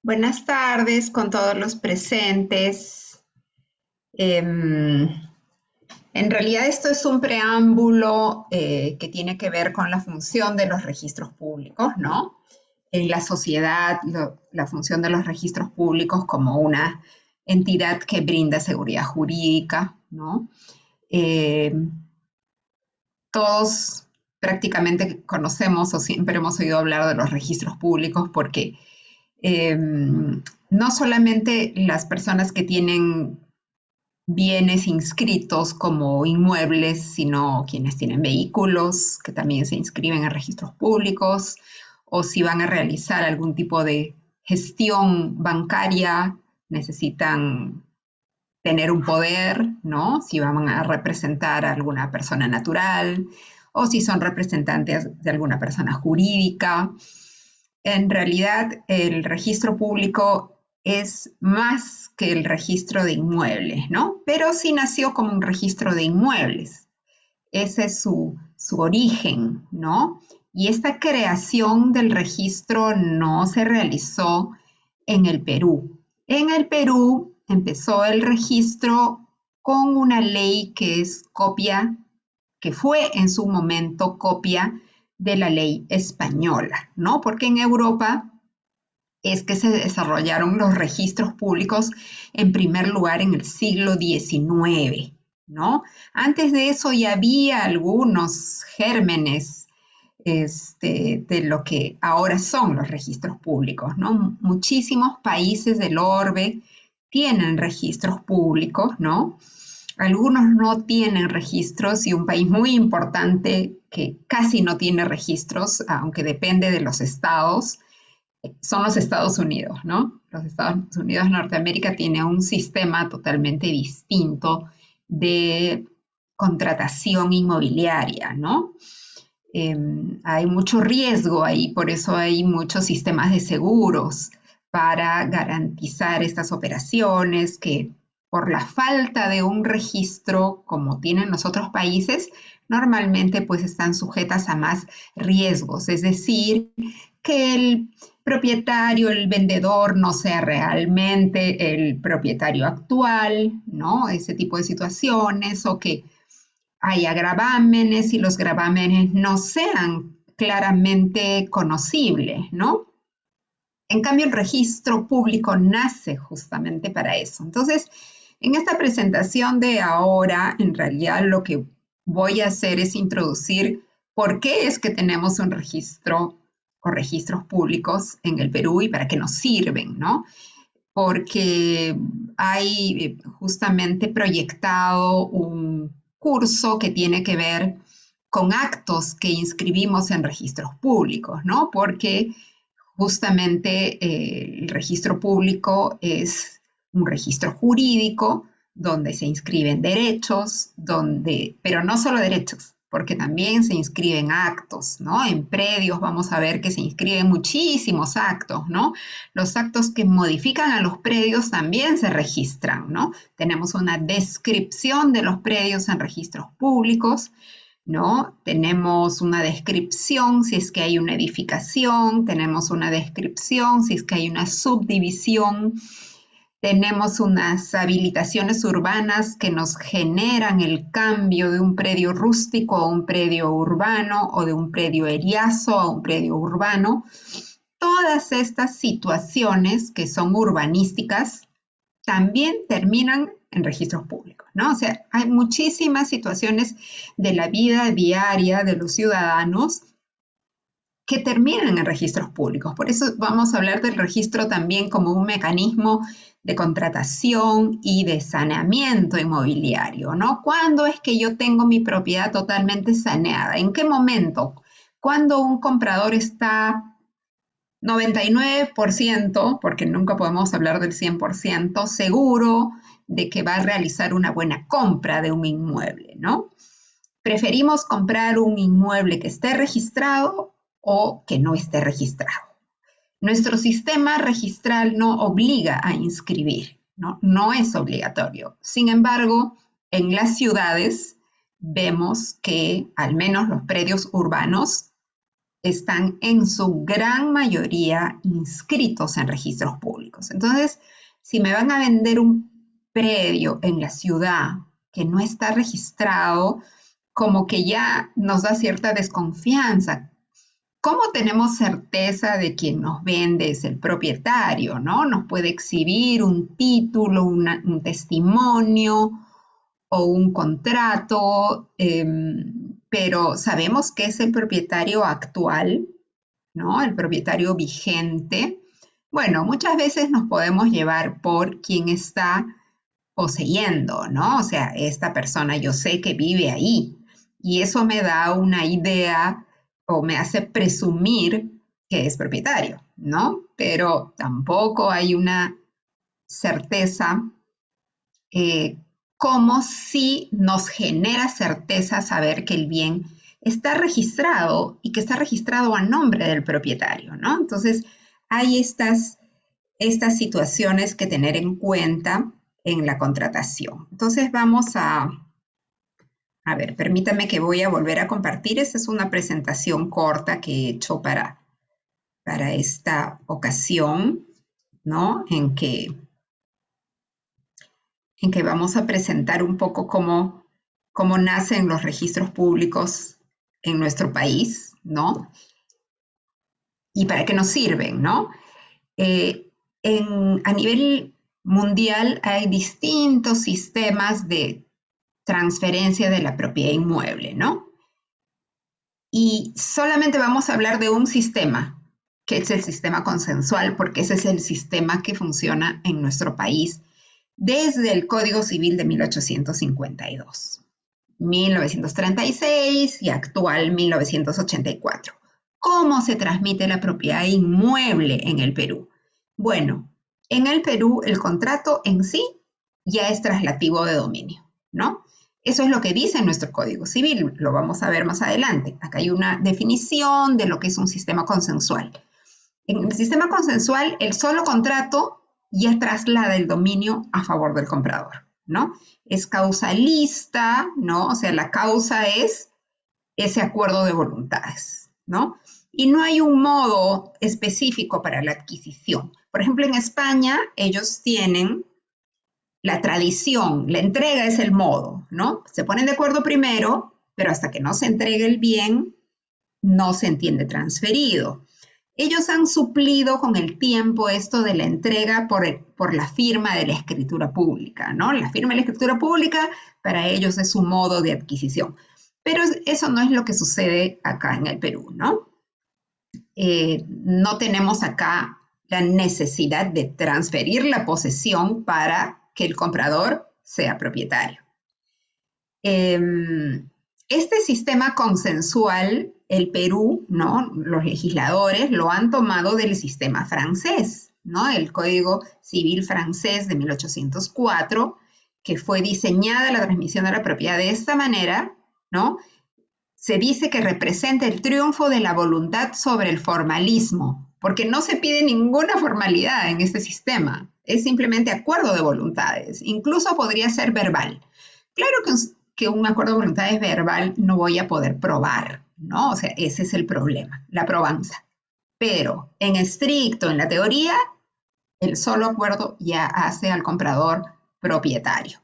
Buenas tardes con todos los presentes. Em, en realidad esto es un preámbulo que tiene que ver con la función de los registros públicos, ¿no? En la sociedad, la función de los registros públicos como una entidad que brinda seguridad jurídica, ¿no? Em, Todos prácticamente conocemos o siempre hemos oído hablar de los registros públicos porque no solamente las personas que tienen bienes inscritos como inmuebles, sino quienes tienen vehículos que también se inscriben en registros públicos, o si van a realizar algún tipo de gestión bancaria, necesitan tener un poder, ¿no? Si van a representar a alguna persona natural o si son representantes de alguna persona jurídica. En realidad, el registro público es más que el registro de inmuebles, ¿no? Pero sí nació como un registro de inmuebles. Ese es su origen, ¿no? Y esta creación del registro no se realizó en el Perú. En el Perú empezó el registro con una ley que es copia, que fue en su momento copia de la ley española, ¿no? Porque en Europa es que se desarrollaron los registros públicos en primer lugar en el siglo XIX, ¿no? Antes de eso ya había algunos gérmenes de lo que ahora son los registros públicos, ¿no? Muchísimos países del orbe tienen registros públicos, ¿no? Algunos no tienen registros y un país muy importante que casi no tiene registros, aunque depende de los estados, son los Estados Unidos, ¿no? Los Estados Unidos de Norteamérica tiene un sistema totalmente distinto de contratación inmobiliaria, ¿no? Hay mucho riesgo ahí, por eso hay muchos sistemas de seguros para garantizar estas operaciones que por la falta de un registro como tienen los otros países, normalmente pues están sujetas a más riesgos, es decir, que el propietario, el vendedor no sea realmente el propietario actual, ¿no? Ese tipo de situaciones o que haya gravámenes y los gravámenes no sean claramente conocibles, ¿no? En cambio, el registro público nace justamente para eso. Entonces, en esta presentación de ahora, en realidad lo que voy a hacer es introducir por qué es que tenemos un registro o registros públicos en el Perú y para qué nos sirven, ¿no? Porque hay justamente proyectado un curso que tiene que ver con actos que inscribimos en registros públicos, ¿no? Porque justamente el registro público es un registro jurídico donde se inscriben derechos, pero no solo derechos, porque también se inscriben actos, ¿no? En predios vamos a ver que se inscriben muchísimos actos, ¿no? Los actos que modifican a los predios también se registran, ¿no? Tenemos una descripción de los predios en registros públicos, ¿no? Tenemos una descripción si es que hay una edificación, tenemos una descripción si es que hay una subdivisión, tenemos unas habilitaciones urbanas que nos generan el cambio de un predio rústico a un predio urbano o de un predio eriazo a un predio urbano. Todas estas situaciones que son urbanísticas también terminan en registros públicos, ¿no? O sea, hay muchísimas situaciones de la vida diaria de los ciudadanos que terminan en registros públicos. Por eso vamos a hablar del registro también como un mecanismo de contratación y de saneamiento inmobiliario, ¿no? ¿Cuándo es que yo tengo mi propiedad totalmente saneada? ¿En qué momento? Cuando un comprador está 99%, porque nunca podemos hablar del 100%, seguro de que va a realizar una buena compra de un inmueble, ¿no? Preferimos comprar un inmueble que esté registrado o que no esté registrado. Nuestro sistema registral no obliga a inscribir, ¿no? No es obligatorio. Sin embargo, en las ciudades vemos que al menos los predios urbanos están en su gran mayoría inscritos en registros públicos. Entonces, si me van a vender un predio en la ciudad que no está registrado, como que ya nos da cierta desconfianza. ¿Cómo tenemos certeza de quien nos vende es el propietario, no? Nos puede exhibir un título, un testimonio o un contrato, pero sabemos que es el propietario actual, ¿no? El propietario vigente. Bueno, muchas veces nos podemos llevar por quien está poseyendo, ¿no? O sea, esta persona yo sé que vive ahí y eso me da una idea o me hace presumir que es propietario, ¿no? Pero tampoco hay una certeza como si nos genera certeza saber que el bien está registrado y que está registrado a nombre del propietario, ¿no? Entonces, hay estas situaciones que tener en cuenta en la contratación. Entonces, vamos a ver, permítame que voy a volver a compartir. Esta es una presentación corta que he hecho para esta ocasión, ¿no? En que vamos a presentar un poco cómo nacen los registros públicos en nuestro país, ¿no? Y para qué nos sirven, ¿no? A nivel mundial hay distintos sistemas de transferencia de la propiedad inmueble, ¿no? Y solamente vamos a hablar de un sistema, que es el sistema consensual, porque ese es el sistema que funciona en nuestro país desde el Código Civil de 1852, 1936 y actual 1984. ¿Cómo se transmite la propiedad inmueble en el Perú? Bueno, en el Perú el contrato en sí ya es traslativo de dominio, ¿no? Eso es lo que dice nuestro Código Civil, lo vamos a ver más adelante. Acá hay una definición de lo que es un sistema consensual. En el sistema consensual, el solo contrato ya traslada el dominio a favor del comprador, ¿no? Es causalista, ¿no? O sea, la causa es ese acuerdo de voluntades, ¿no? Y no hay un modo específico para la adquisición. Por ejemplo, en España, ellos tienen la tradición, la entrega es el modo, ¿no? Se ponen de acuerdo primero, pero hasta que no se entregue el bien, no se entiende transferido. Ellos han suplido con el tiempo esto de la entrega por la firma de la escritura pública, ¿no? La firma de la escritura pública para ellos es un modo de adquisición. Pero eso no es lo que sucede acá en el Perú, ¿no? No tenemos acá la necesidad de transferir la posesión para que el comprador sea propietario. Este sistema consensual, el Perú, ¿no? Los legisladores lo han tomado del sistema francés, ¿no? El Código Civil francés de 1804, que fue diseñada la transmisión de la propiedad de esta manera, ¿no? Se dice que representa el triunfo de la voluntad sobre el formalismo, porque no se pide ninguna formalidad en este sistema, es simplemente acuerdo de voluntades, incluso podría ser verbal. Claro que un acuerdo de voluntades verbal no voy a poder probar, ¿no? O sea, ese es el problema, la probanza. Pero en estricto, en la teoría, el solo acuerdo ya hace al comprador propietario.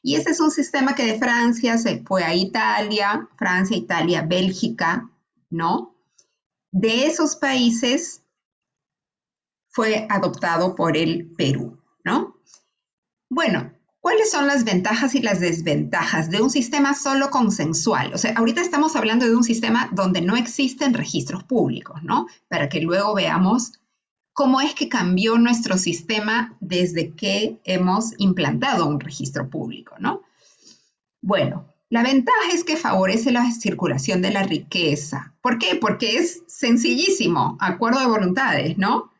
Y ese es un sistema que de Francia se fue a Italia, Francia, Italia, Bélgica, ¿no? De esos países fue adoptado por el Perú, ¿no? Bueno, ¿cuáles son las ventajas y las desventajas de un sistema solo consensual? O sea, ahorita estamos hablando de un sistema donde no existen registros públicos, ¿no? Para que luego veamos cómo es que cambió nuestro sistema desde que hemos implantado un registro público, ¿no? Bueno, la ventaja es que favorece la circulación de la riqueza. ¿Por qué? Porque es sencillísimo, acuerdo de voluntades, ¿no?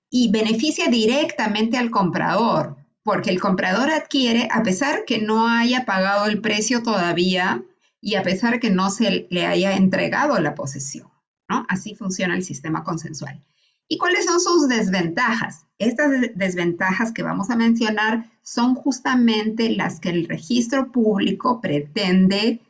Y beneficia directamente al comprador, porque el comprador adquiere a pesar que no haya pagado el precio todavía y a pesar que no se le haya entregado la posesión, ¿no? Así funciona el sistema consensual. ¿Y cuáles son sus desventajas? Estas desventajas que vamos a mencionar son justamente las que el registro público pretende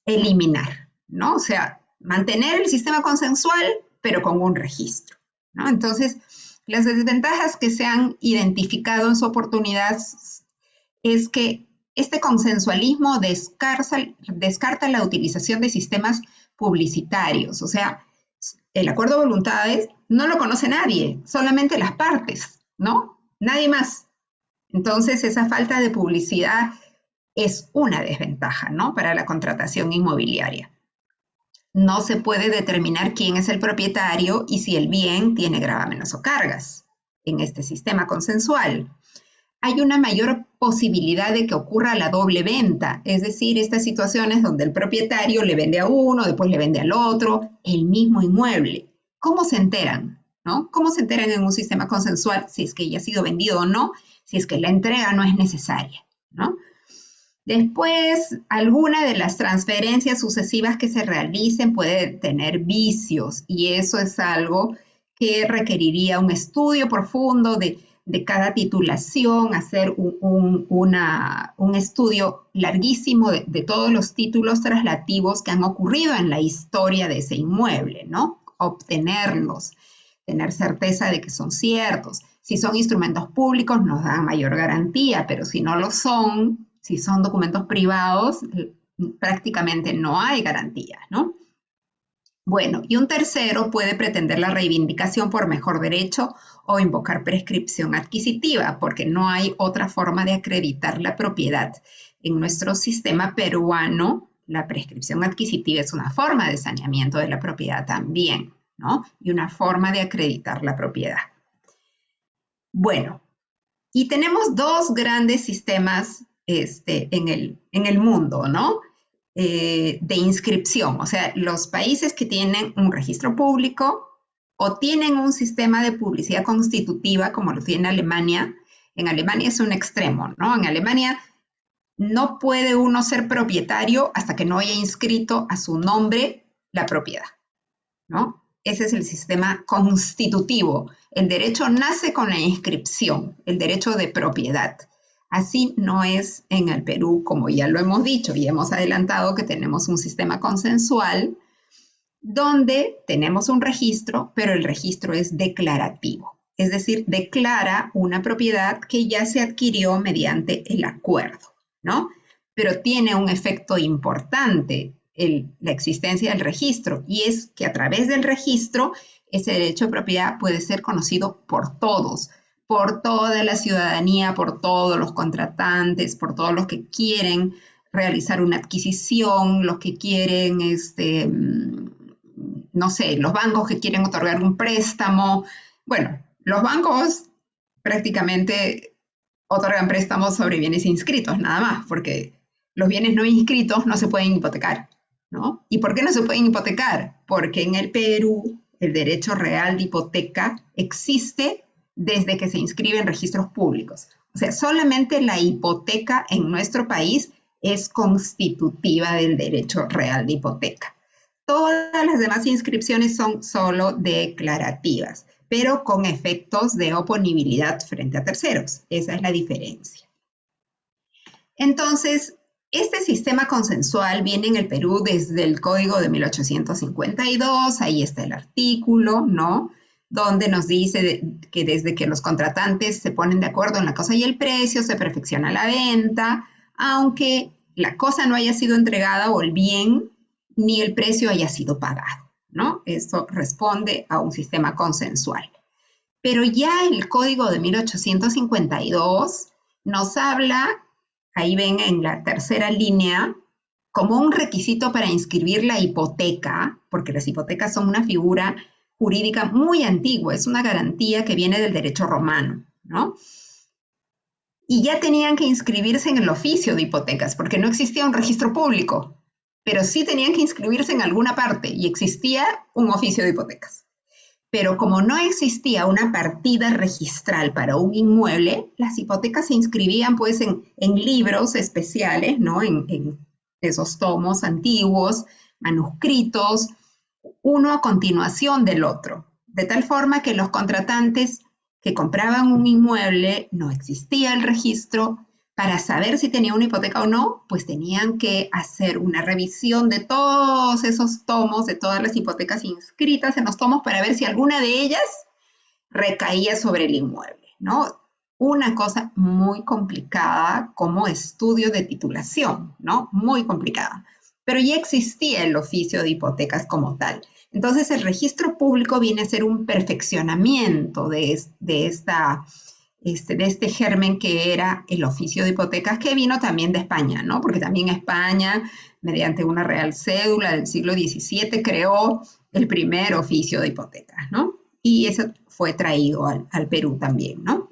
eliminar, ¿no? O sea, mantener el sistema consensual, pero con un registro, ¿no? Entonces, las desventajas que se han identificado en su oportunidad es que este consensualismo descarta la utilización de sistemas publicitarios, o sea, el acuerdo de voluntades no lo conoce nadie, solamente las partes, ¿no? Nadie más. Entonces, esa falta de publicidad es una desventaja, ¿no? Para la contratación inmobiliaria. No se puede determinar quién es el propietario y si el bien tiene gravámenes o cargas en este sistema consensual. Hay una mayor posibilidad de que ocurra la doble venta, es decir, estas situaciones donde el propietario le vende a uno, después le vende al otro, el mismo inmueble. ¿Cómo se enteran? ¿No? ¿Cómo se enteran en un sistema consensual si es que ya ha sido vendido o no, si es que la entrega no es necesaria, ¿no? Después, alguna de las transferencias sucesivas que se realicen puede tener vicios y eso es algo que requeriría un estudio profundo de cada titulación, hacer un estudio larguísimo de todos los títulos traslativos que han ocurrido en la historia de ese inmueble, ¿no? Obtenerlos, tener certeza de que son ciertos. Si son instrumentos públicos nos dan mayor garantía, pero si no lo son, si son documentos privados, prácticamente no hay garantía, ¿no? Bueno, y un tercero puede pretender la reivindicación por mejor derecho o invocar prescripción adquisitiva, porque no hay otra forma de acreditar la propiedad. En nuestro sistema peruano, la prescripción adquisitiva es una forma de saneamiento de la propiedad también, ¿no? Y una forma de acreditar la propiedad. Bueno, y tenemos dos grandes sistemas en el mundo, ¿no? De inscripción, o sea, los países que tienen un registro público o tienen un sistema de publicidad constitutiva como lo tiene Alemania. En Alemania es un extremo, ¿no? En Alemania no puede uno ser propietario hasta que no haya inscrito a su nombre la propiedad, ¿no? Ese es el sistema constitutivo. El derecho nace con la inscripción, el derecho de propiedad. Así no es en el Perú, como ya lo hemos dicho y hemos adelantado que tenemos un sistema consensual donde tenemos un registro, pero el registro es declarativo. Es decir, declara una propiedad que ya se adquirió mediante el acuerdo, ¿no? Pero tiene un efecto importante la existencia del registro y es que a través del registro ese derecho de propiedad puede ser conocido por todos, por toda la ciudadanía, por todos los contratantes, por todos los que quieren realizar una adquisición, los que quieren, no sé, los bancos que quieren otorgar un préstamo. Bueno, los bancos prácticamente otorgan préstamos sobre bienes inscritos, nada más, porque los bienes no inscritos no se pueden hipotecar, ¿no? ¿Y por qué no se pueden hipotecar? Porque en el Perú el derecho real de hipoteca existe desde que se inscribe en registros públicos. O sea, solamente la hipoteca en nuestro país es constitutiva del derecho real de hipoteca. Todas las demás inscripciones son solo declarativas, pero con efectos de oponibilidad frente a terceros. Esa es la diferencia. Entonces, este sistema consensual viene en el Perú desde el Código de 1852, ahí está el artículo, ¿no? Donde nos dice que desde que los contratantes se ponen de acuerdo en la cosa y el precio, se perfecciona la venta, aunque la cosa no haya sido entregada o el bien, ni el precio haya sido pagado, ¿no? Esto responde a un sistema consensual. Pero ya el Código de 1852 nos habla, ahí ven en la tercera línea, como un requisito para inscribir la hipoteca, porque las hipotecas son una figura jurídica muy antigua, es una garantía que viene del derecho romano, ¿no? Y ya tenían que inscribirse en el oficio de hipotecas, porque no existía un registro público, pero sí tenían que inscribirse en alguna parte y existía un oficio de hipotecas. Pero como no existía una partida registral para un inmueble, las hipotecas se inscribían pues en libros especiales, ¿no? En esos tomos antiguos, manuscritos, uno a continuación del otro, de tal forma que los contratantes que compraban un inmueble no existía el registro, para saber si tenía una hipoteca o no, pues tenían que hacer una revisión de todos esos tomos, de todas las hipotecas inscritas en los tomos para ver si alguna de ellas recaía sobre el inmueble, ¿no? Una cosa muy complicada como estudio de titulación, ¿no? Muy complicada. Pero ya existía el oficio de hipotecas como tal. Entonces el registro público viene a ser un perfeccionamiento de este germen que era el oficio de hipotecas, que vino también de España, ¿no? Porque también España, mediante una real cédula del siglo XVII, creó el primer oficio de hipotecas, ¿no? Y eso fue traído al Perú también, ¿no?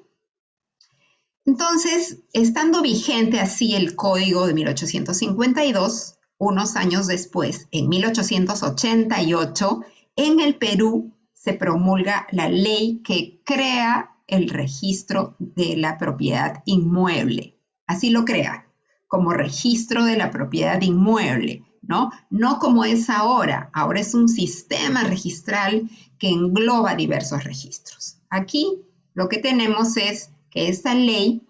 Entonces, estando vigente así el Código de 1852, unos años después, en 1888, en el Perú se promulga la ley que crea el registro de la propiedad inmueble. Así lo crea, como registro de la propiedad inmueble, ¿no? No como es ahora. Ahora es un sistema registral que engloba diversos registros. Aquí lo que tenemos es que esta ley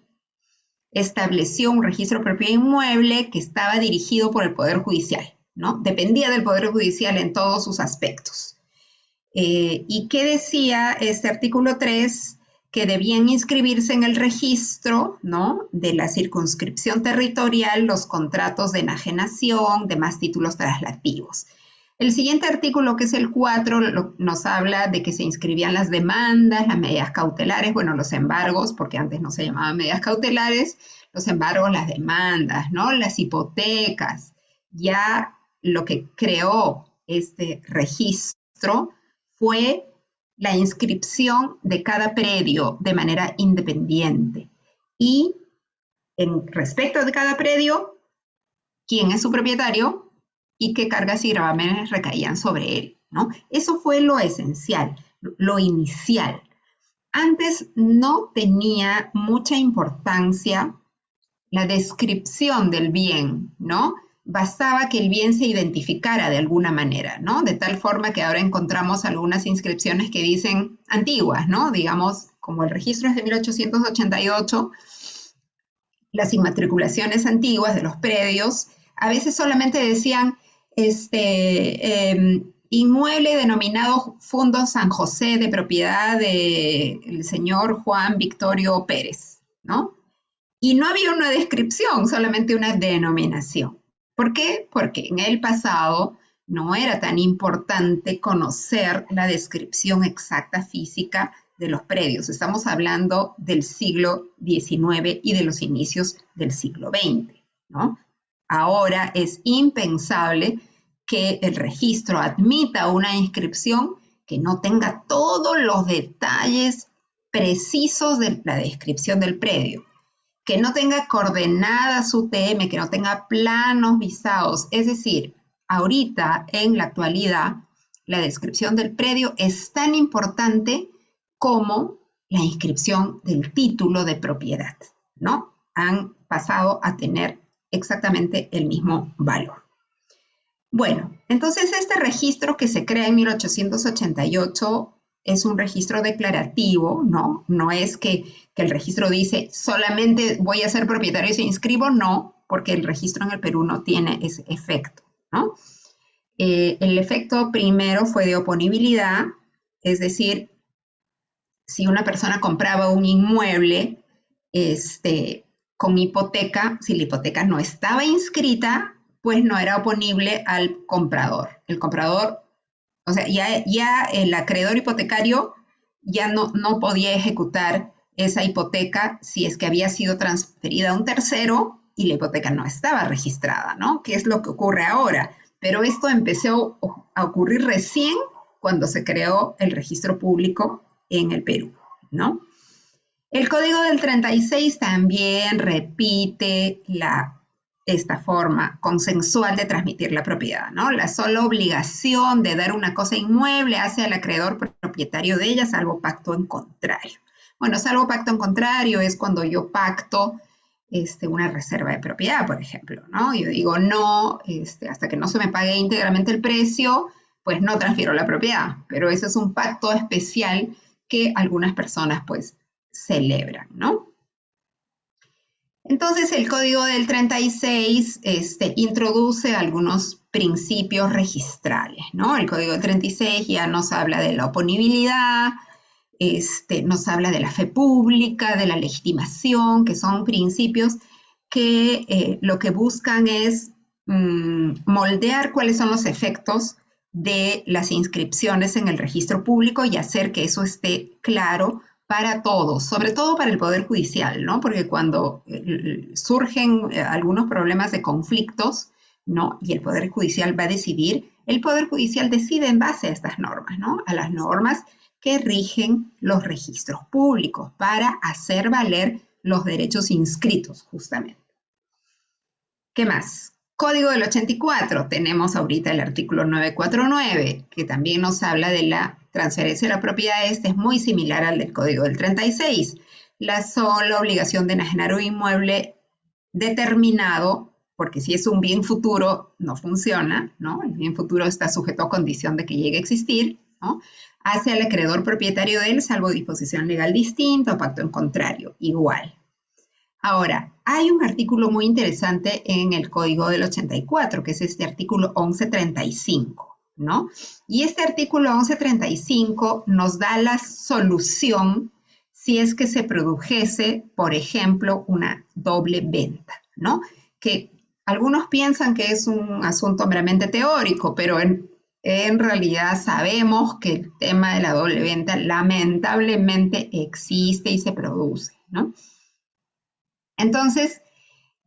estableció un registro de propiedad inmueble que estaba dirigido por el Poder Judicial, ¿no? Dependía del Poder Judicial en todos sus aspectos. ¿Y qué decía este artículo 3? Que debían inscribirse en el registro, ¿no?, de la circunscripción territorial los contratos de enajenación, demás títulos traslativos. El siguiente artículo, que es el 4, nos habla de que se inscribían las demandas, las medidas cautelares, bueno, los embargos, porque antes no se llamaban medidas cautelares, los embargos, las demandas, ¿no?, las hipotecas. Ya lo que creó este registro fue la inscripción de cada predio de manera independiente. Y en respecto de cada predio, quién es su propietario y qué cargas y gravámenes recaían sobre él, ¿no? Eso fue lo esencial, lo inicial. Antes no tenía mucha importancia la descripción del bien, ¿no? Bastaba que el bien se identificara de alguna manera, ¿no? De tal forma que ahora encontramos algunas inscripciones que dicen antiguas, ¿no? Digamos, como el registro es de 1888, las inmatriculaciones antiguas de los predios a veces solamente decían inmueble denominado Fundo San José, de propiedad del señor Juan Victorio Pérez, ¿no? Y no había una descripción, solamente una denominación. ¿Por qué? Porque en el pasado no era tan importante conocer la descripción exacta física de los predios. Estamos hablando del siglo XIX y de los inicios del siglo XX, ¿no? Ahora es impensable que el registro admita una inscripción que no tenga todos los detalles precisos de la descripción del predio, que no tenga coordenadas UTM, que no tenga planos visados. Es decir, ahorita, en la actualidad, la descripción del predio es tan importante como la inscripción del título de propiedad, ¿no? Han pasado a tener exactamente el mismo valor. Bueno, entonces este registro que se crea en 1888 es un registro declarativo, ¿no? No es que el registro dice solamente voy a ser propietario y se inscribo, no, porque el registro en el Perú no tiene ese efecto, ¿no? El efecto primero fue de oponibilidad, es decir, si una persona compraba un inmueble con hipoteca, si la hipoteca no estaba inscrita, pues no era oponible al comprador. El comprador, o sea, ya el acreedor hipotecario ya no podía ejecutar esa hipoteca si es que había sido transferida a un tercero y la hipoteca no estaba registrada, ¿no? ¿Qué es lo que ocurre ahora? Pero esto empezó a ocurrir recién cuando se creó el registro público en el Perú, ¿no? El Código del 36 también repite esta forma consensual de transmitir la propiedad, ¿no? La sola obligación de dar una cosa inmueble hace al acreedor propietario de ella, salvo pacto en contrario. Bueno, salvo pacto en contrario es cuando yo pacto una reserva de propiedad, por ejemplo, ¿no? Yo digo, no, hasta que no se me pague íntegramente el precio, pues no transfiero la propiedad, pero ese es un pacto especial que algunas personas, pues, celebran, ¿no? Entonces, el Código del 36 introduce algunos principios registrales, ¿no? El Código del 36 ya nos habla de la oponibilidad, nos habla de la fe pública, de la legitimación, que son principios que lo que buscan es moldear cuáles son los efectos de las inscripciones en el registro público y hacer que eso esté claro para todos, sobre todo para el Poder Judicial, ¿no? Porque cuando surgen algunos problemas de conflictos, ¿no? Y el Poder Judicial va a decidir, el Poder Judicial decide en base a estas normas, ¿no? A las normas que rigen los registros públicos para hacer valer los derechos inscritos, justamente. ¿Qué más? Código del 84, tenemos ahorita el artículo 949, que también nos habla de la transferencia de la propiedad. Este es muy similar al del Código del 36. La sola obligación de enajenar un inmueble determinado, porque si es un bien futuro, no funciona, ¿no? El bien futuro está sujeto a condición de que llegue a existir, ¿no? Hace al acreedor propietario de él, salvo disposición legal distinta o pacto en contrario, igual. Ahora, hay un artículo muy interesante en el Código del 84, que es este artículo 1135, ¿no? Y este artículo 1135 nos da la solución si es que se produjese, por ejemplo, una doble venta, ¿no? Que algunos piensan que es un asunto meramente teórico, pero en realidad sabemos que el tema de la doble venta lamentablemente existe y se produce, ¿no? Entonces,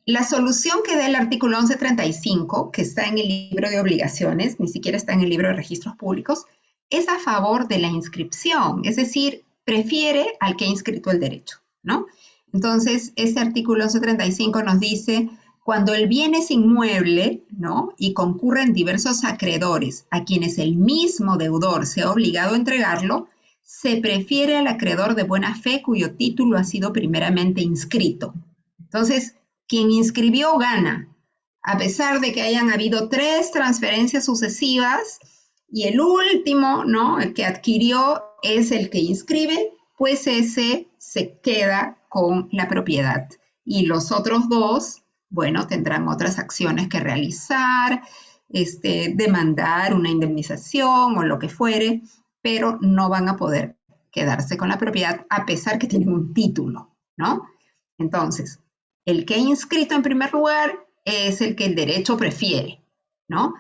la solución que da el artículo 1135, que está en el libro de obligaciones, ni siquiera está en el libro de registros públicos, es a favor de la inscripción, es decir, prefiere al que ha inscrito el derecho, ¿no? Entonces, este artículo 1135 nos dice, cuando el bien es inmueble, ¿no? Y concurren diversos acreedores a quienes el mismo deudor sea obligado a entregarlo, se prefiere al acreedor de buena fe cuyo título ha sido primeramente inscrito. Entonces, quien inscribió gana, a pesar de que hayan habido 3 transferencias sucesivas y el último, ¿no? El que adquirió es el que inscribe, pues ese se queda con la propiedad. Y los otros 2, bueno, tendrán otras acciones que realizar, demandar una indemnización o lo que fuere, pero no van a poder quedarse con la propiedad a pesar que tienen un título, ¿no? Entonces, el que ha inscrito en primer lugar es el que el derecho prefiere, ¿no?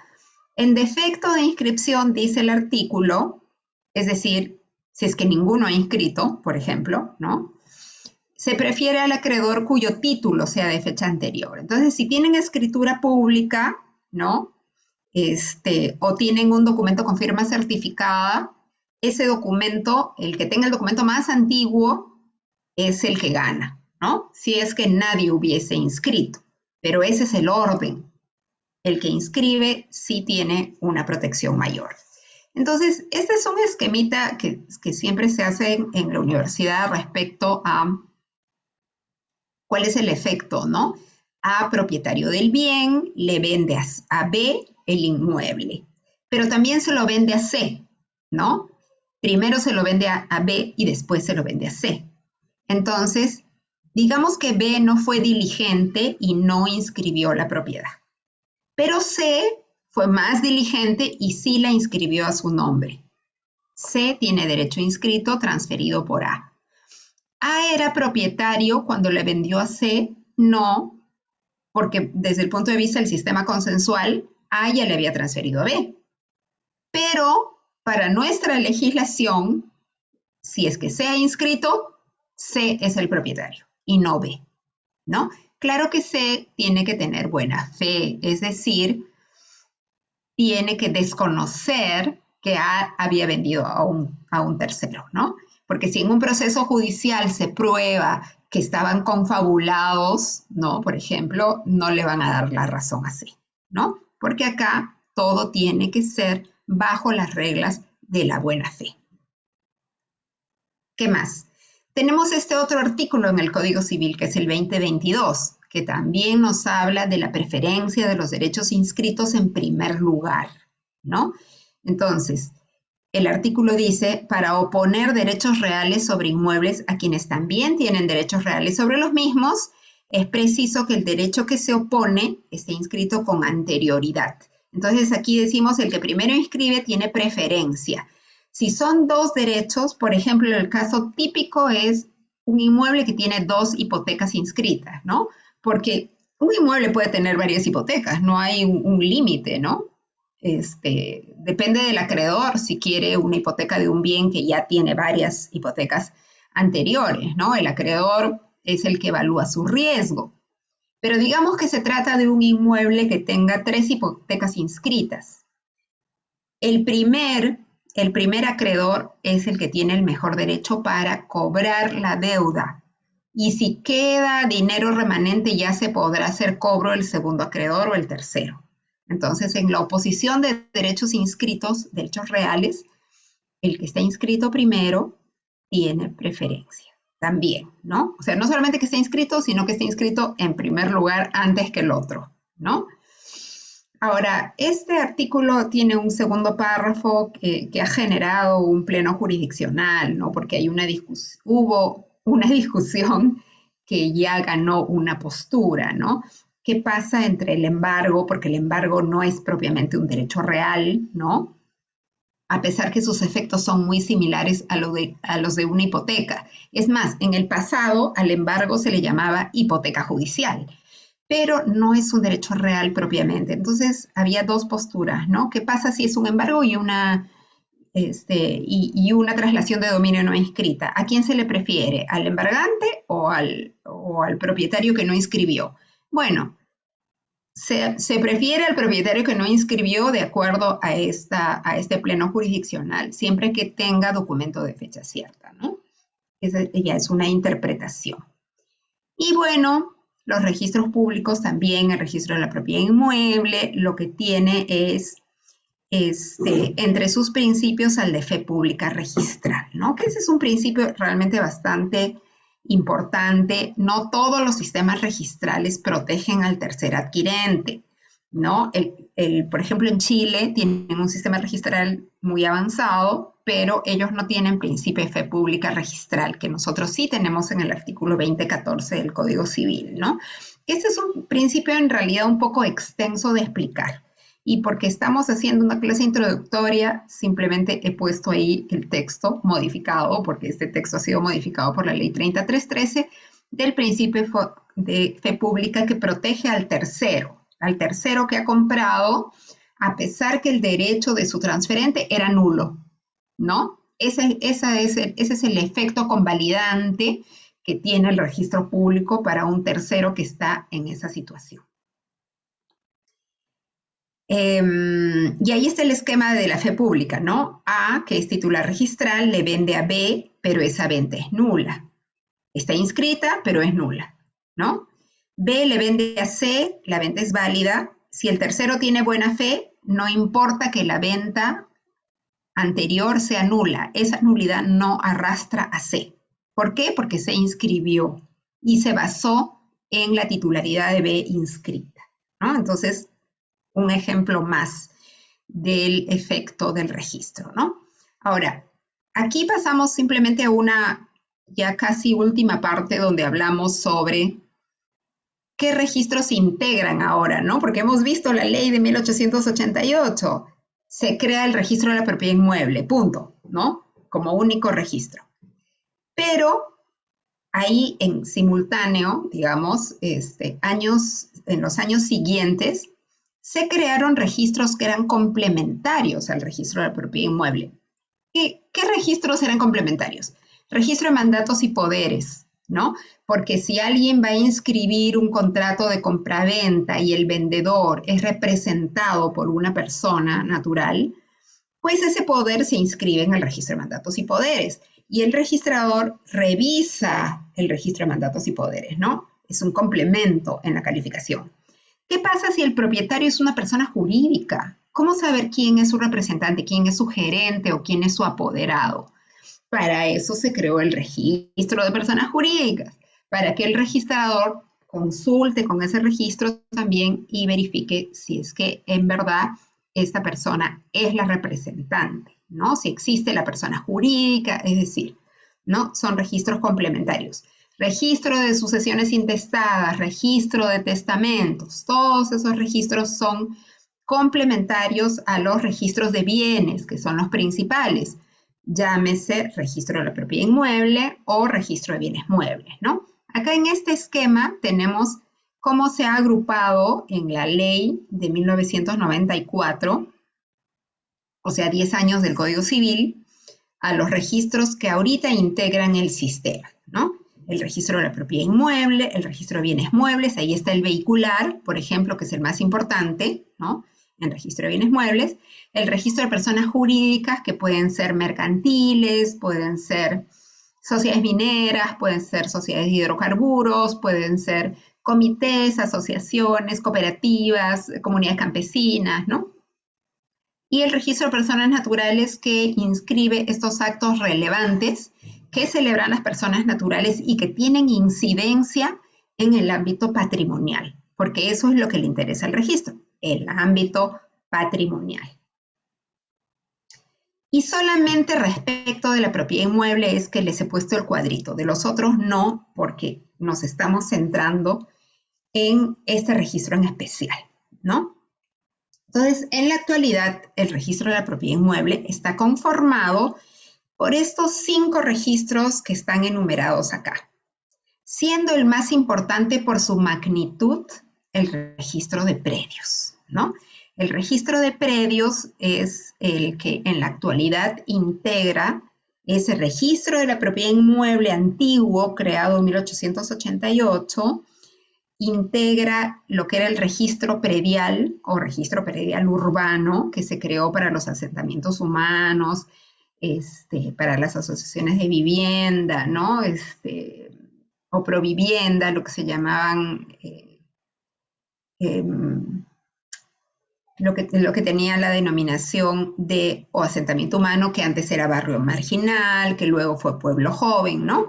En defecto de inscripción, dice el artículo, es decir, si es que ninguno ha inscrito, por ejemplo, ¿no? Se prefiere al acreedor cuyo título sea de fecha anterior. Entonces, si tienen escritura pública, ¿no? O tienen un documento con firma certificada, ese documento, el que tenga el documento más antiguo, es el que gana, ¿no? Si es que nadie hubiese inscrito, pero ese es el orden. El que inscribe sí tiene una protección mayor. Entonces, este es un esquemita que siempre se hace en la universidad respecto a cuál es el efecto, ¿no? A propietario del bien, le vende a B el inmueble, pero también se lo vende a C, ¿no? Primero se lo vende a B y después se lo vende a C. Entonces, digamos que B no fue diligente y no inscribió la propiedad, pero C fue más diligente y sí la inscribió a su nombre. C tiene derecho inscrito transferido por A. A era propietario cuando le vendió a C, no, porque desde el punto de vista del sistema consensual, A ya le había transferido a B. Pero para nuestra legislación, si es que C ha inscrito, C es el propietario y no B, ¿no? Claro que C tiene que tener buena fe, es decir, tiene que desconocer que A había vendido a un tercero, ¿no? Porque si en un proceso judicial se prueba que estaban confabulados, ¿no? Por ejemplo, no le van a dar la razón a C, ¿no? Porque acá todo tiene que ser bajo las reglas de la buena fe. ¿Qué más? Tenemos este otro artículo en el Código Civil, que es el 2022, que también nos habla de la preferencia de los derechos inscritos en primer lugar, ¿no? Entonces, el artículo dice, para oponer derechos reales sobre inmuebles a quienes también tienen derechos reales sobre los mismos, es preciso que el derecho que se opone esté inscrito con anterioridad. Entonces aquí decimos el que primero inscribe tiene preferencia. Si son dos derechos, por ejemplo, el caso típico es un inmueble que tiene dos hipotecas inscritas, ¿no? Porque un inmueble puede tener varias hipotecas, no hay un límite, ¿no? Depende del acreedor si quiere una hipoteca de un bien que ya tiene varias hipotecas anteriores, ¿no? El acreedor es el que evalúa su riesgo. Pero digamos que se trata de un inmueble que tenga tres hipotecas inscritas. El primer acreedor es el que tiene el mejor derecho para cobrar la deuda. Y si queda dinero remanente, ya se podrá hacer cobro el segundo acreedor o el tercero. Entonces, en la oposición de derechos inscritos, derechos reales, el que está inscrito primero tiene preferencia también, ¿no? O sea, no solamente que esté inscrito, sino que esté inscrito en primer lugar antes que el otro, ¿no? Ahora, este artículo tiene un segundo párrafo que ha generado un pleno jurisdiccional, ¿no? Porque hubo una discusión que ya ganó una postura, ¿no? ¿Qué pasa entre el embargo? Porque el embargo no es propiamente un derecho real, ¿no? A pesar que sus efectos son muy similares a los de una hipoteca. Es más, en el pasado al embargo se le llamaba hipoteca judicial, pero no es un derecho real propiamente. Entonces, había dos posturas, ¿no? ¿Qué pasa si es un embargo y una traslación de dominio no inscrita? ¿A quién se le prefiere? ¿Al embargante o al propietario que no inscribió? Bueno, se prefiere al propietario que no inscribió de acuerdo a este pleno jurisdiccional, siempre que tenga documento de fecha cierta, ¿no? Esa ya es una interpretación. Y bueno, los registros públicos también, el registro de la propiedad inmueble, lo que tiene es entre sus principios al de fe pública registral, ¿no? Que ese es un principio realmente bastante importante. No todos los sistemas registrales protegen al tercer adquirente, ¿no? Por ejemplo, en Chile tienen un sistema registral muy avanzado, pero ellos no tienen principio de fe pública registral, que nosotros sí tenemos en el artículo 2014 del Código Civil, ¿no? Este es un principio en realidad un poco extenso de explicar. Y porque estamos haciendo una clase introductoria, simplemente he puesto ahí el texto modificado, porque este texto ha sido modificado por la ley 3313 del principio de fe pública que protege al tercero que ha comprado, a pesar que el derecho de su transferente era nulo, ¿no? Ese es el efecto convalidante que tiene el registro público para un tercero que está en esa situación. Y ahí está el esquema de la fe pública, ¿no? A, que es titular registral, le vende a B, pero esa venta es nula. Está inscrita, pero es nula, ¿no? B le vende a C, la venta es válida. Si el tercero tiene buena fe, no importa que la venta anterior sea nula. Esa nulidad no arrastra a C. ¿Por qué? Porque se inscribió y se basó en la titularidad de B inscrita, ¿no? Entonces, un ejemplo más del efecto del registro, ¿no? Ahora, aquí pasamos simplemente a una ya casi última parte donde hablamos sobre qué registros se integran ahora, ¿no? Porque hemos visto la ley de 1888. Se crea el registro de la propiedad inmueble, punto, ¿no? Como único registro. Pero ahí en simultáneo, digamos, en los años siguientes, se crearon registros que eran complementarios al registro de la propiedad inmueble. ¿Qué registros eran complementarios? Registro de mandatos y poderes, ¿no? Porque si alguien va a inscribir un contrato de compraventa y el vendedor es representado por una persona natural, pues ese poder se inscribe en el registro de mandatos y poderes. Y el registrador revisa el registro de mandatos y poderes, ¿no? Es un complemento en la calificación. ¿Qué pasa si el propietario es una persona jurídica? ¿Cómo saber quién es su representante, quién es su gerente o quién es su apoderado? Para eso se creó el registro de personas jurídicas, para que el registrador consulte con ese registro también y verifique si es que en verdad esta persona es la representante, ¿no? Si existe la persona jurídica, es decir, ¿no? Son registros complementarios. Registro de sucesiones intestadas, registro de testamentos, todos esos registros son complementarios a los registros de bienes, que son los principales. Llámese registro de la propiedad inmueble o registro de bienes muebles, ¿no? Acá en este esquema tenemos cómo se ha agrupado en la ley de 1994, o sea, 10 años del Código Civil, a los registros que ahorita integran el sistema, ¿no? El registro de la propiedad inmueble, el registro de bienes muebles, ahí está el vehicular, por ejemplo, que es el más importante, ¿no? En registro de bienes muebles, el registro de personas jurídicas que pueden ser mercantiles, pueden ser sociedades mineras, pueden ser sociedades de hidrocarburos, pueden ser comités, asociaciones, cooperativas, comunidades campesinas, ¿no? Y el registro de personas naturales que inscribe estos actos relevantes que celebran las personas naturales y que tienen incidencia en el ámbito patrimonial, porque eso es lo que le interesa al registro, el ámbito patrimonial. Y solamente respecto de la propiedad inmueble es que les he puesto el cuadrito, de los otros no, porque nos estamos centrando en este registro en especial, ¿no? Entonces, en la actualidad, el registro de la propiedad inmueble está conformado por estos 5 registros que están enumerados acá, siendo el más importante por su magnitud el registro de predios, ¿no? El registro de predios es el que en la actualidad integra ese registro de la propiedad inmueble antiguo, creado en 1888, integra lo que era el registro predial o registro predial urbano que se creó para los asentamientos humanos, para las asociaciones de vivienda, ¿no? O provivienda, lo que se llamaban, lo que tenía la denominación de o asentamiento humano, que antes era barrio marginal, que luego fue pueblo joven, ¿no?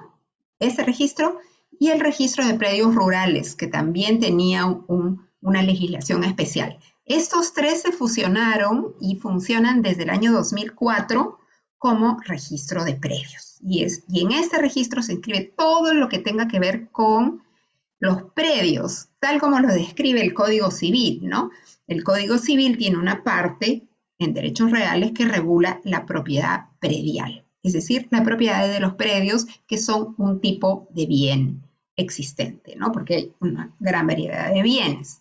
Ese registro y el registro de predios rurales, que también tenía una legislación especial. Estos 3 se fusionaron y funcionan desde el año 2004 como registro de predios. Y en este registro se inscribe todo lo que tenga que ver con los predios, tal como lo describe el Código Civil, ¿no? El Código Civil tiene una parte en derechos reales que regula la propiedad predial, es decir, la propiedad de los predios que son un tipo de bien existente, ¿no? Porque hay una gran variedad de bienes.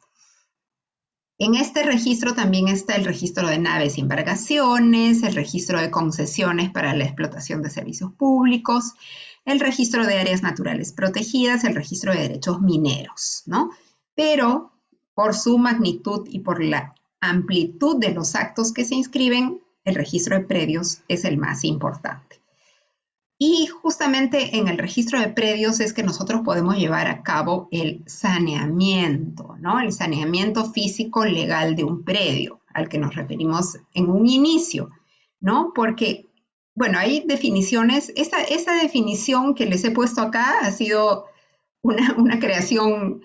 En este registro también está el registro de naves y embarcaciones, el registro de concesiones para la explotación de servicios públicos, el registro de áreas naturales protegidas, el registro de derechos mineros, ¿no? Pero por su magnitud y por la amplitud de los actos que se inscriben, el registro de predios es el más importante. Y justamente en el registro de predios es que nosotros podemos llevar a cabo el saneamiento, ¿no? El saneamiento físico legal de un predio, al que nos referimos en un inicio, ¿no? Porque, bueno, hay definiciones, esta definición que les he puesto acá ha sido una creación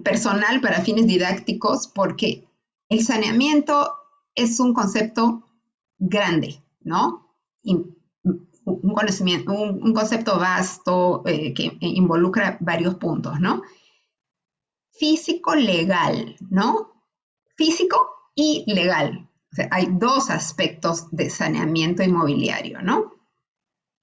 personal para fines didácticos, porque el saneamiento es un concepto grande, ¿no? Un concepto vasto que involucra varios puntos, ¿no? Físico legal, ¿no? Físico y legal. O sea, hay 2 aspectos de saneamiento inmobiliario, ¿no?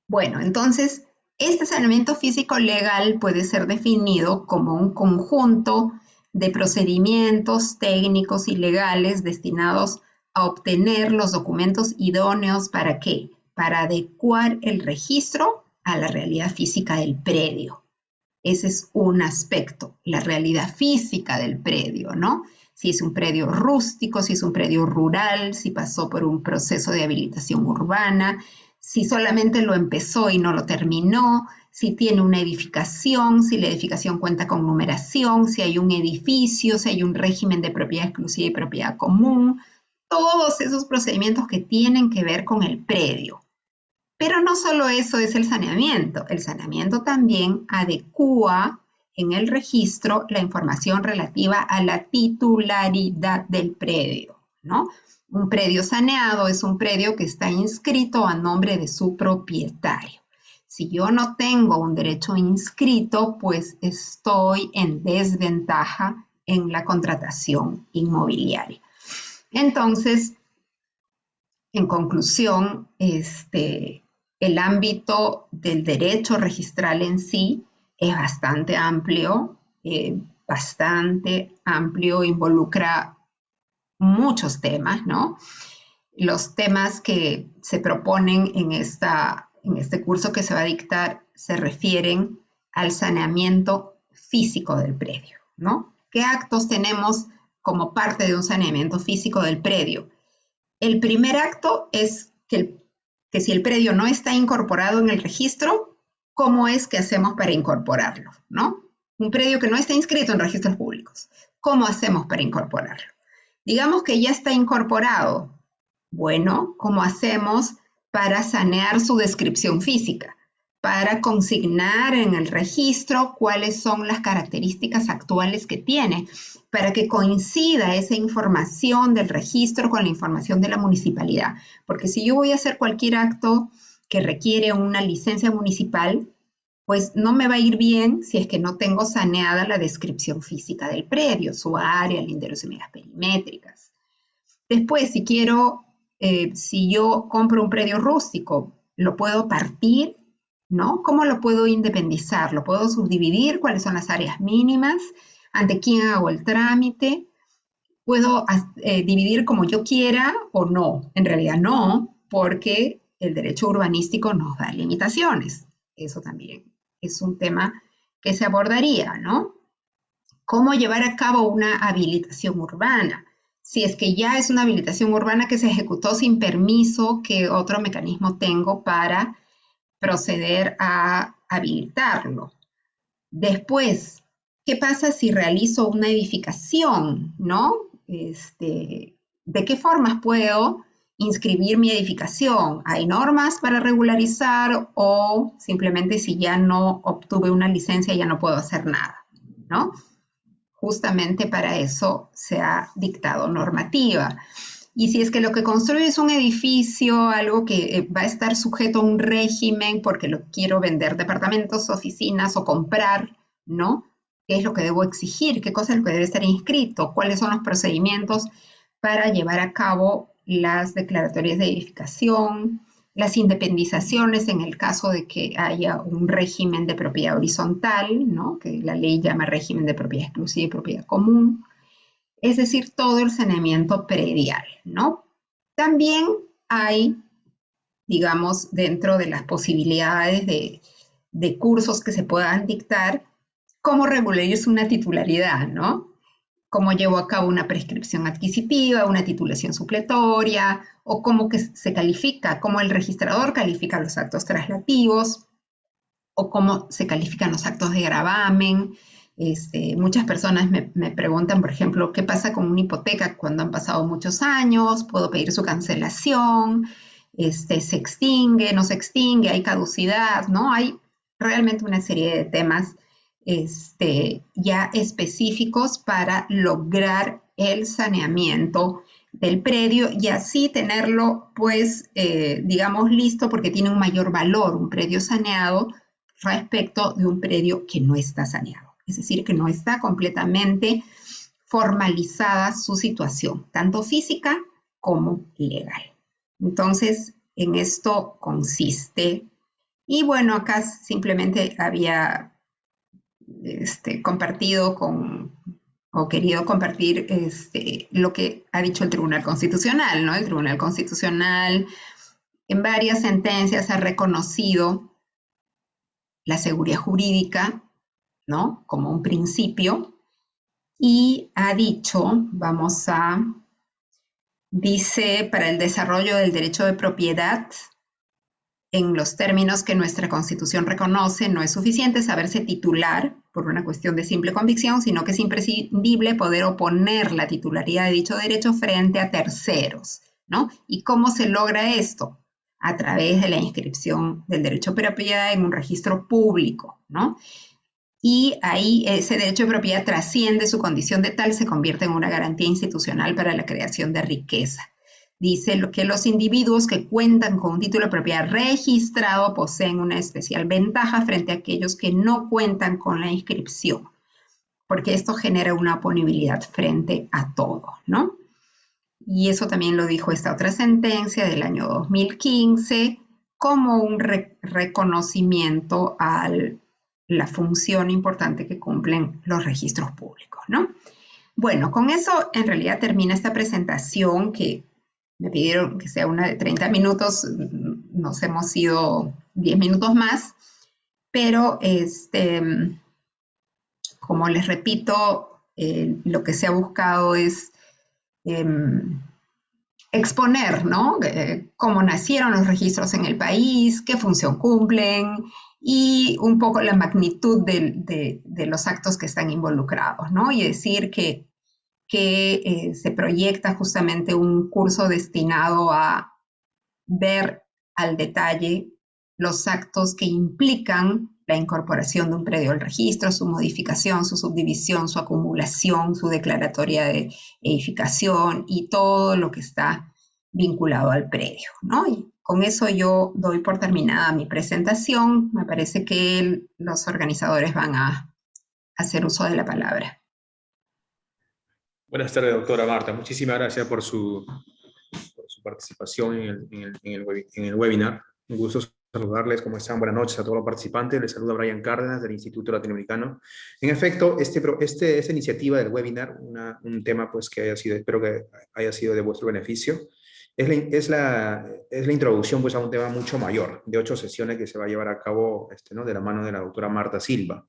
Bueno, entonces, este saneamiento físico legal puede ser definido como un conjunto de procedimientos técnicos y legales destinados a obtener los documentos idóneos ¿para qué? Para adecuar el registro a la realidad física del predio. Ese es un aspecto, la realidad física del predio, ¿no? Si es un predio rústico, si es un predio rural, si pasó por un proceso de habilitación urbana, si solamente lo empezó y no lo terminó, si tiene una edificación, si la edificación cuenta con numeración, si hay un edificio, si hay un régimen de propiedad exclusiva y propiedad común, todos esos procedimientos que tienen que ver con el predio. Pero no solo eso es el saneamiento también adecúa en el registro la información relativa a la titularidad del predio, ¿no? Un predio saneado es un predio que está inscrito a nombre de su propietario. Si yo no tengo un derecho inscrito, pues estoy en desventaja en la contratación inmobiliaria. Entonces, en conclusión, el ámbito del derecho registral en sí es bastante amplio, involucra muchos temas, ¿no? Los temas que se proponen en este curso que se va a dictar se refieren al saneamiento físico del predio, ¿no? ¿Qué actos tenemos como parte de un saneamiento físico del predio? El primer acto es que si el predio no está incorporado en el registro, ¿cómo es que hacemos para incorporarlo, ¿no? Un predio que no está inscrito en registros públicos, ¿cómo hacemos para incorporarlo? Digamos que ya está incorporado. Bueno, ¿cómo hacemos para sanear su descripción física? Para consignar en el registro cuáles son las características actuales que tiene, para que coincida esa información del registro con la información de la municipalidad. Porque si yo voy a hacer cualquier acto que requiere una licencia municipal, pues no me va a ir bien si es que no tengo saneada la descripción física del predio, su área, linderos y medidas perimétricas. Después, si yo compro un predio rústico, ¿lo puedo partir? ¿No? ¿Cómo lo puedo independizar? ¿Lo puedo subdividir? ¿Cuáles son las áreas mínimas? ¿Ante quién hago el trámite? ¿Puedo dividir como yo quiera o no? En realidad no, porque el derecho urbanístico nos da limitaciones. Eso también es un tema que se abordaría, ¿no? ¿Cómo llevar a cabo una habilitación urbana? Si es que ya es una habilitación urbana que se ejecutó sin permiso, ¿qué otro mecanismo tengo para proceder a habilitarlo? Después, ¿qué pasa si realizo una edificación, no? ¿De qué formas puedo inscribir mi edificación? ¿Hay normas para regularizar o simplemente si ya no obtuve una licencia ya no puedo hacer nada, ¿no? Justamente para eso se ha dictado normativa. Y si es que lo que construyo es un edificio, algo que va a estar sujeto a un régimen porque lo quiero vender departamentos, oficinas o comprar, ¿no? ¿Qué es lo que debo exigir? ¿Qué cosa es lo que debe estar inscrito? ¿Cuáles son los procedimientos para llevar a cabo las declaratorias de edificación? Las independizaciones en el caso de que haya un régimen de propiedad horizontal, ¿no? Que la ley llama régimen de propiedad exclusiva y propiedad común. Es decir, todo el saneamiento predial, ¿no? También hay, digamos, dentro de las posibilidades de cursos que se puedan dictar, cómo regularizar una titularidad, ¿no? Cómo llevo a cabo una prescripción adquisitiva, una titulación supletoria, o cómo que se califica, cómo el registrador califica los actos traslativos, o cómo se califican los actos de gravamen. Muchas personas me preguntan, por ejemplo, ¿qué pasa con una hipoteca cuando han pasado muchos años? ¿Puedo pedir su cancelación? ¿Se extingue? ¿No se extingue? ¿Hay caducidad? ¿No? Hay realmente una serie de temas ya específicos para lograr el saneamiento del predio y así tenerlo, pues, digamos, listo porque tiene un mayor valor un predio saneado respecto de un predio que no está saneado. Es decir, que no está completamente formalizada su situación, tanto física como legal. Entonces, en esto consiste. Y bueno, acá simplemente había compartido o querido compartir lo que ha dicho el Tribunal Constitucional, ¿no? El Tribunal Constitucional en varias sentencias ha reconocido la seguridad jurídica, ¿no? Como un principio y ha dicho, dice, para el desarrollo del derecho de propiedad, en los términos que nuestra Constitución reconoce, no es suficiente saberse titular por una cuestión de simple convicción, sino que es imprescindible poder oponer la titularidad de dicho derecho frente a terceros, ¿no? ¿Y cómo se logra esto? A través de la inscripción del derecho de propiedad en un registro público, ¿no? Y ahí ese derecho de propiedad trasciende su condición de tal, se convierte en una garantía institucional para la creación de riqueza. Dice que los individuos que cuentan con un título de propiedad registrado poseen una especial ventaja frente a aquellos que no cuentan con la inscripción, porque esto genera una oponibilidad frente a todo, ¿no? Y eso también lo dijo esta otra sentencia del año 2015 como un reconocimiento a la función importante que cumplen los registros públicos, ¿no? Bueno, con eso en realidad termina esta presentación que me pidieron que sea una de 30 minutos, nos hemos ido 10 minutos más, pero como les repito, lo que se ha buscado es exponer, ¿no? Cómo nacieron los registros en el país, qué función cumplen y un poco la magnitud de los actos que están involucrados, ¿no? Y decir que se proyecta justamente un curso destinado a ver al detalle los actos que implican la incorporación de un predio al registro, su modificación, su subdivisión, su acumulación, su declaratoria de edificación y todo lo que está vinculado al predio, ¿no? Y con eso yo doy por terminada mi presentación. Me parece que los organizadores van a hacer uso de la palabra. Buenas tardes, doctora Marta. Muchísimas gracias por su participación en el webinar. Un gusto saludarles. ¿Cómo están? Buenas noches a todos los participantes. Les saluda Brian Cárdenas del Instituto Latinoamericano. En efecto, esta iniciativa del webinar, un tema pues que espero que haya sido de vuestro beneficio, es la introducción pues a un tema mucho mayor, de 8 sesiones que se va a llevar a cabo ¿no? de la mano de la doctora Marta Silva.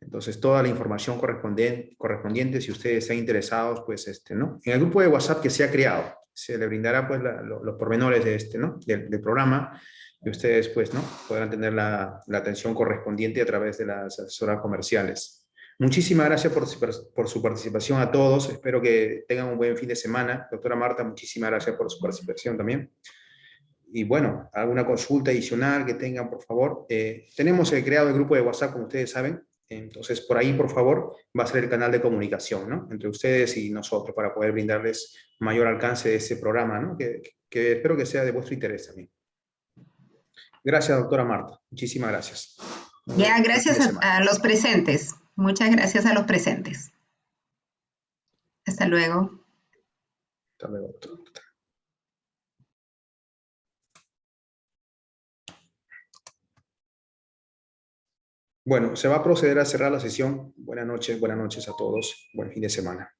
Entonces, toda la información correspondiente, si ustedes están interesados, pues, ¿no? En el grupo de WhatsApp que se ha creado, se le brindará, pues, los pormenores de ¿no? del programa, y ustedes, pues, ¿no? Podrán tener la atención correspondiente a través de las asesoras comerciales. Muchísimas gracias por su participación a todos. Espero que tengan un buen fin de semana. Doctora Marta, muchísimas gracias por su participación también. Y bueno, alguna consulta adicional que tengan, por favor. Tenemos creado el grupo de WhatsApp, como ustedes saben. Entonces, por ahí, por favor, va a ser el canal de comunicación, ¿no? Entre ustedes y nosotros para poder brindarles mayor alcance de ese programa, ¿no? Que espero que sea de vuestro interés también. Gracias, doctora Marta. Muchísimas gracias. Ya, gracias a los presentes. Muchas gracias a los presentes. Hasta luego. Hasta luego, doctora. Bueno, se va a proceder a cerrar la sesión. Buenas noches a todos. Buen fin de semana.